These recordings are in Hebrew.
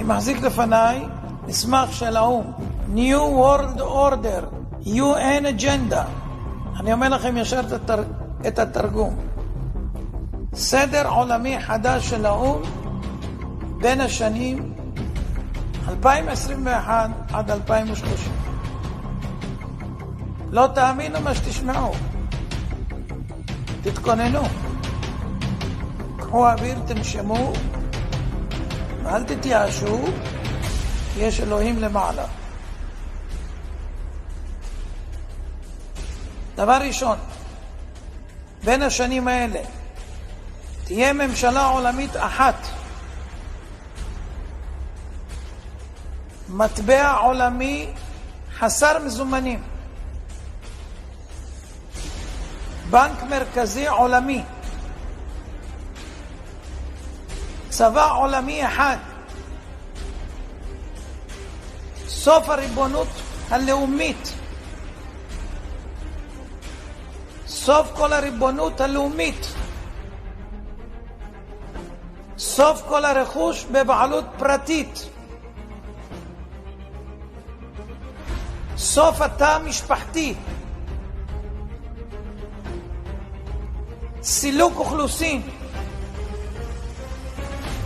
אני מחזיק לפניי מסמך של האו"ם, New World Order, UN Agenda. אני אומר לכם ישר את התרגום. סדר עולמי חדש של האו"ם בין השנים 2021 עד 2030. לא תאמינו מה שתשמעו. תתכוננו. קחו אוויר, תנשמו, ואל תתייאשו, יש אלוהים למעלה. דבר ראשון, בין השנים האלה תהיה ממשלה עולמית אחת, מטבע עולמי חסר מזומנים, בנק מרכזי עולמי, צבא עולמי אחד, סוף הריבונות הלאומית, סוף כל הריבונות הלאומית, סוף כל הרכוש בבעלות פרטית, סוף התא המשפחתי, סילוק אוכלוסין,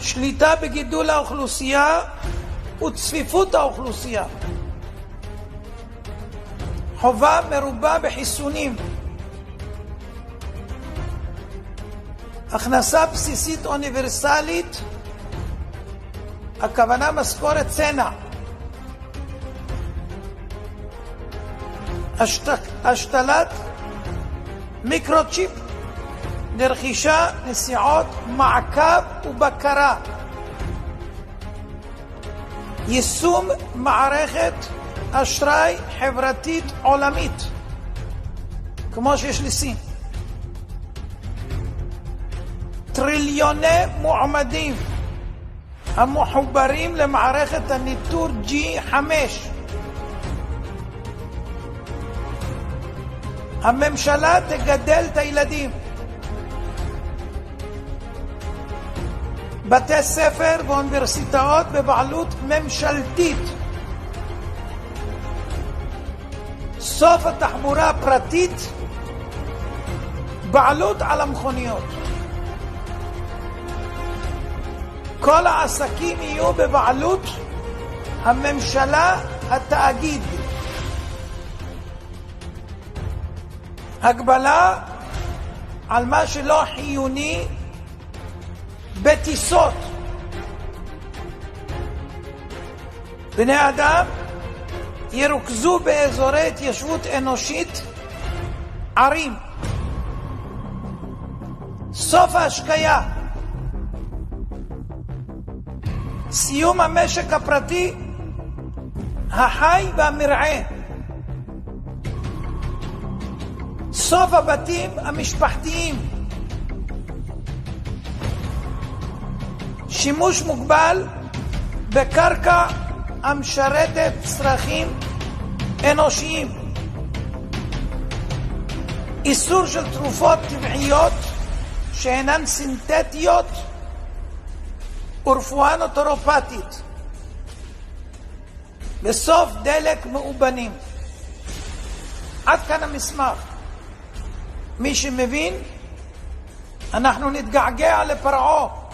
שליטה בגידול האוכלוסייה וצפיפות האוכלוסייה, חובה מרובה בחיסונים, הכנסה בסיסית אוניברסלית, הכוונה משכורת צנע, השתלת מיקרוצ'יפ לרכישה, נסיעות, מעקב ובקרה, יישום מערכת אשראי חברתית עולמית כמו שיש לסין, טריליוני מועמדים המחוברים למערכת הניטור G5, הממשלה תגדל את הילדים, בתי ספר ואוניברסיטאות בבעלות ממשלתית, סוף התחבורה הפרטית, בעלות על המכוניות, כל העסקים יהיו בבעלות הממשלה, התאגיד, הגבלה על מה שלא חיוני בטיסות, בני אדם ירוכזו באזורי התיישבות אנושית, ערים, סוף ההשקיה, סיום המשק הפרטי החי והמרעה, סוף הבתים המשפחתיים, שימוש מוגבל בקרקע המשרתת צרכים אנושיים, איסור של תרופות טבעיות שאינן סינתטיות ורפואה נוטורופטית, בסוף דלק מאובנים. עד כאן המסמך. מי שמבין, אנחנו נתגעגע לפרעה,